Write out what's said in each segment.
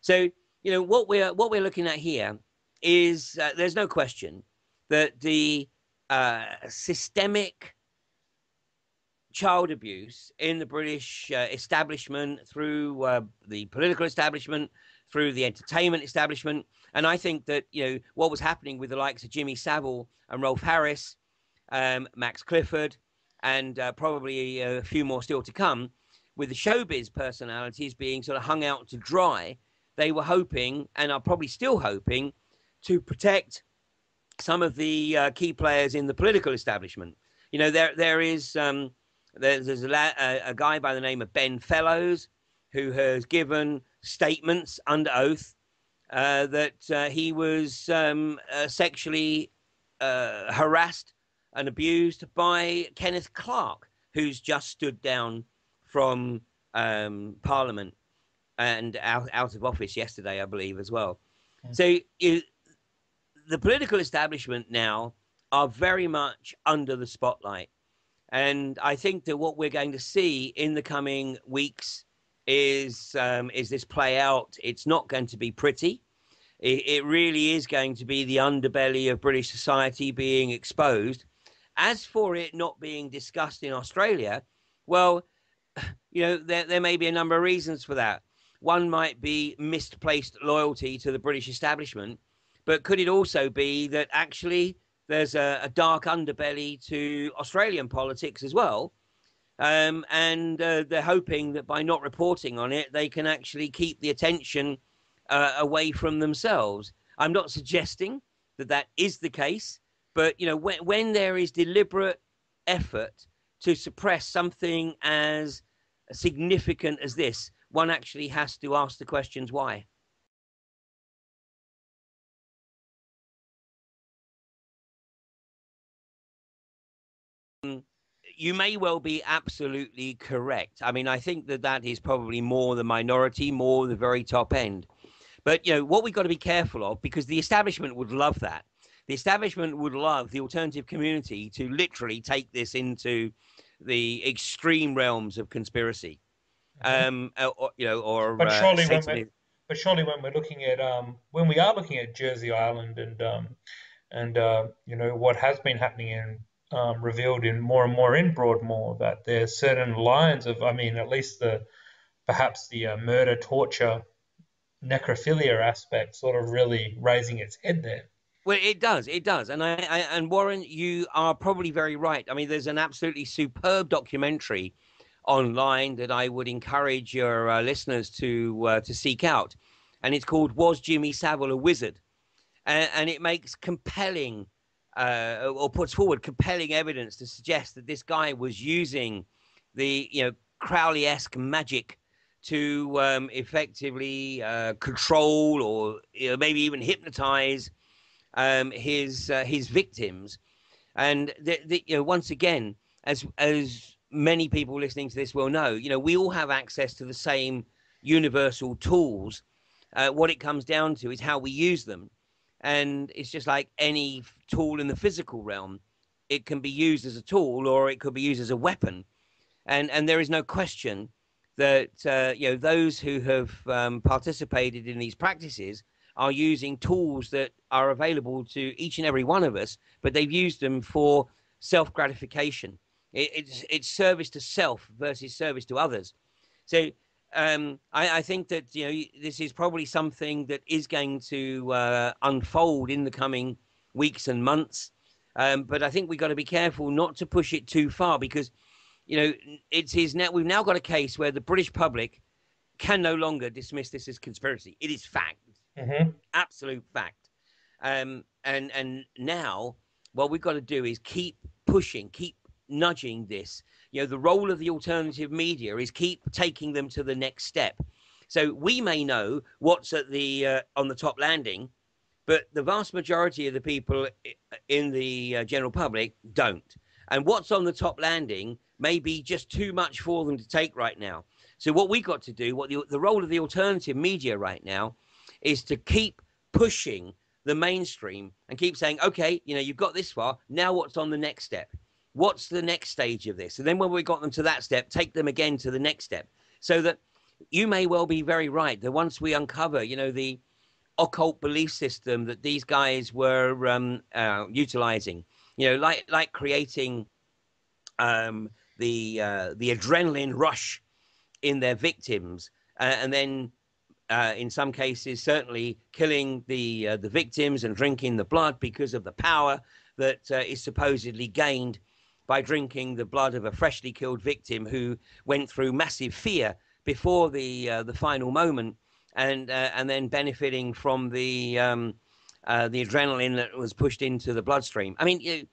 So, you know, what we're looking at here is there's no question that the systemic child abuse in the British establishment, through the political establishment, through the entertainment establishment, and I think that, you know, what was happening with the likes of Jimmy Savile and Rolf Harris, Max Clifford, and probably a few more still to come, with the showbiz personalities being sort of hung out to dry, they were hoping, and are probably still hoping, to protect some of the key players in the political establishment. You know, there's a guy by the name of Ben Fellows who has given statements under oath that he was sexually harassed and abused by Kenneth Clarke, who's just stood down from Parliament and out of office yesterday, I believe, as well. So the political establishment now are very much under the spotlight. And I think that what we're going to see in the coming weeks is this play out. It's not going to be pretty. It really is going to be the underbelly of British society being exposed. As for it not being discussed in Australia, well, you know, there may be a number of reasons for that. One might be misplaced loyalty to the British establishment, but could it also be that actually there's a dark underbelly to Australian politics as well? And they're hoping that by not reporting on it, they can actually keep the attention away from themselves. I'm not suggesting that that is the case, but, you know, when there is deliberate effort to suppress something as significant as this, one actually has to ask the questions why. You may well be absolutely correct. I mean, I think that that is probably more the minority, more the very top end. But, you know, what we've got to be careful of, because the establishment would love that. The establishment would love the alternative community to literally take this into the extreme realms of conspiracy. Or, you know, or Satanism. But surely when we're looking at when we are looking at Jersey Island and you know what has been happening in revealed in more and more in Broadmoor, that there's certain lines of, I mean, at least perhaps the murder, torture, necrophilia aspect sort of really raising its head there. Well, it does, and and Warren, you are probably very right. I mean, there's an absolutely superb documentary online that I would encourage your listeners to seek out, and it's called "Was Jimmy Savile a Wizard?" And it makes compelling or puts forward compelling evidence to suggest that this guy was using the, you know, Crowley-esque magic to effectively control or, you know, maybe even hypnotize his victims. And you know, once again, as many people listening to this will know, you know, we all have access to the same universal tools. What it comes down to is how we use them. And it's just like any tool in the physical realm. It can be used as a tool or it could be used as a weapon. And there is no question that, you know, those who have participated in these practices are using tools that are available to each and every one of us, but they've used them for self-gratification. It's service to self versus service to others. So I think that, you know, this is probably something that is going to unfold in the coming weeks and months. But I think we've got to be careful not to push it too far, because, you know, we've now got a case where the British public can no longer dismiss this as conspiracy. It is fact. Mm-hmm. Absolute fact. And now what we've got to do is keep pushing, keep nudging this. You know, the role of the alternative media is keep taking them to the next step. So we may know what's at the on the top landing, but the vast majority of the people in the general public don't. And what's on the top landing may be just too much for them to take right now. So what we've got to do, what the role of the alternative media right now, is to keep pushing the mainstream and keep saying, okay, you know, you've got this far. Now what's on the next step? What's the next stage of this? And then when we got them to that step, take them again to the next step, so that you may well be very right that once we uncover, you know, the occult belief system that these guys were utilizing, you know, like creating the adrenaline rush in their victims, and then in some cases certainly killing the victims and drinking the blood because of the power that is supposedly gained by drinking the blood of a freshly killed victim who went through massive fear before the final moment, and then benefiting from the adrenaline that was pushed into the bloodstream. I mean,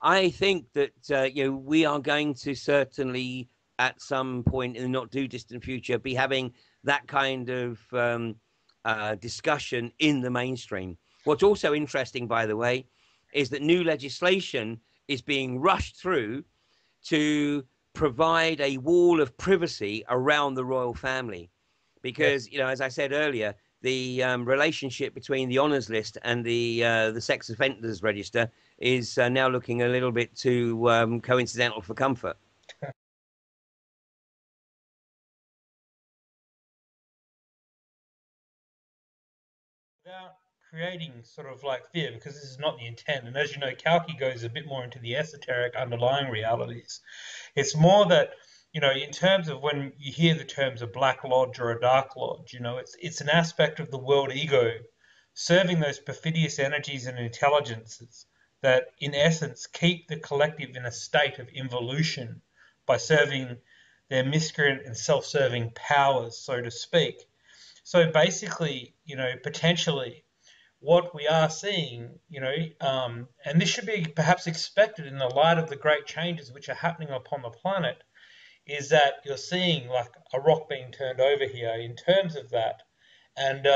I think that you know, we are going to certainly at some point in the not too distant future be having that kind of discussion in the mainstream. What's also interesting, by the way, is that new legislation is being rushed through to provide a wall of privacy around the royal family. Because, you know, as I said earlier, the relationship between the honours list and the sex offenders register is now looking a little bit too coincidental for comfort. Without creating sort of like fear, because this is not the intent. And as you know, Kalki goes a bit more into the esoteric underlying realities. It's more that, you know, in terms of when you hear the terms a black lodge or a dark lodge, you know, it's an aspect of the world ego serving those perfidious energies and intelligences that in essence keep the collective in a state of involution by serving their miscreant and self-serving powers, so to speak. So basically, you know, potentially what we are seeing, you know, and this should be perhaps expected in the light of the great changes which are happening upon the planet, is that you're seeing like a rock being turned over here in terms of that. And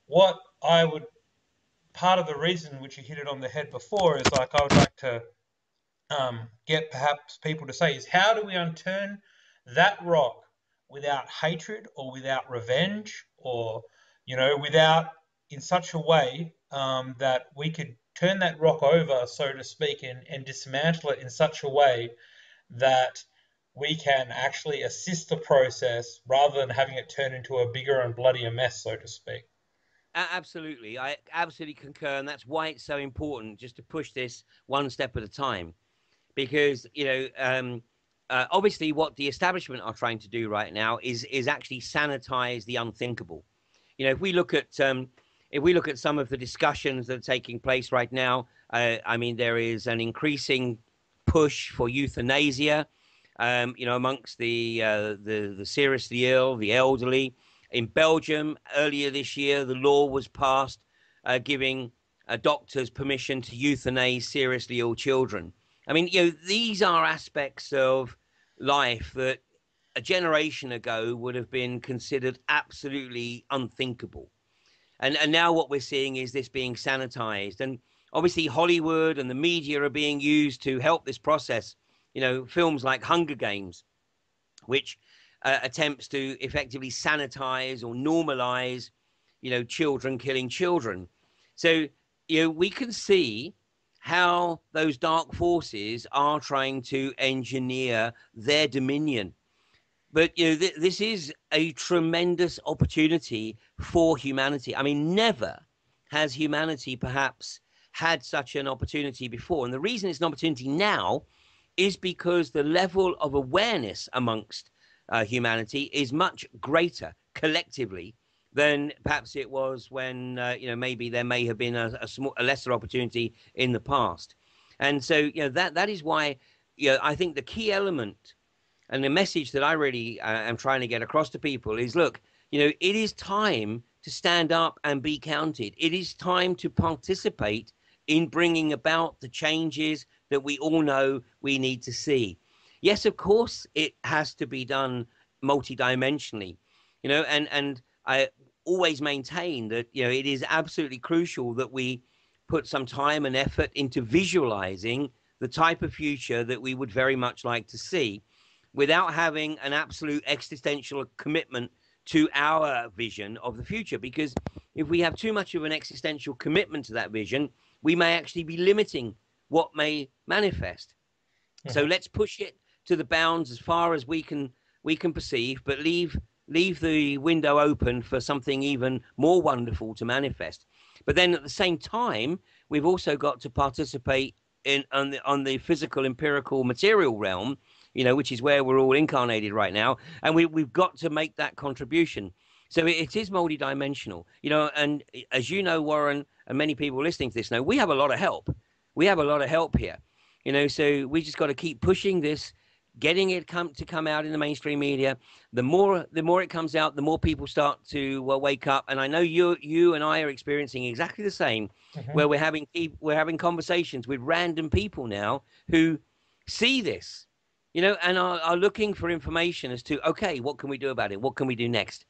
what I would, part of the reason which you hit it on the head before is like I would like to get perhaps people to say is how do we unturn that rock without hatred or without revenge or, you know, without in such a way that we could turn that rock over, so to speak, and dismantle it in such a way that we can actually assist the process rather than having it turn into a bigger and bloodier mess, so to speak. Absolutely. I absolutely concur. And that's why it's so important just to push this one step at a time. Because, you know, obviously what the establishment are trying to do right now is actually sanitize the unthinkable. You know, if we look at some of the discussions that are taking place right now, I mean, there is an increasing push for euthanasia, you know, amongst the seriously ill, the elderly. In Belgium, earlier this year, the law was passed giving doctors permission to euthanize seriously ill children. I mean, you know, these are aspects of life that a generation ago would have been considered absolutely unthinkable. And now what we're seeing is this being sanitized. And obviously, Hollywood and the media are being used to help this process. You know, films like Hunger Games, which attempts to effectively sanitize or normalize, you know, children killing children. So, you know, we can see how those dark forces are trying to engineer their dominion. But you know, this is a tremendous opportunity for humanity. I mean, never has humanity perhaps had such an opportunity before. And the reason it's an opportunity now is because the level of awareness amongst humanity is much greater collectively than perhaps it was when you know, maybe there may have been a lesser opportunity in the past. And so, you know, that is why, you know, I think the key element and the message that I really am trying to get across to people is, look, you know, it is time to stand up and be counted. It is time to participate in bringing about the changes that we all know we need to see. Yes, of course, it has to be done multidimensionally, you know, and I always maintain that, you know, it is absolutely crucial that we put some time and effort into visualizing the type of future that we would very much like to see without having an absolute existential commitment to our vision of the future. Because if we have too much of an existential commitment to that vision, we may actually be limiting what may manifest. So Mhm. let's push it to the bounds as far as we can perceive, but leave leave the window open for something even more wonderful to manifest. But then at the same time, we've also got to participate on the physical, empirical, material realm, which is where we're all incarnated right now, and we've got to make that contribution. So it is multidimensional, and as you know, Warren, and many people listening to this know, we have a lot of help. We have a lot of help here, so we just got to keep pushing this, getting it to come out in the mainstream media. The more it comes out, the more people start to wake up. And I know you and I are experiencing exactly the same, where we're having conversations with random people now who see this, and are looking for information as to, okay, what can we do about it? What can we do next?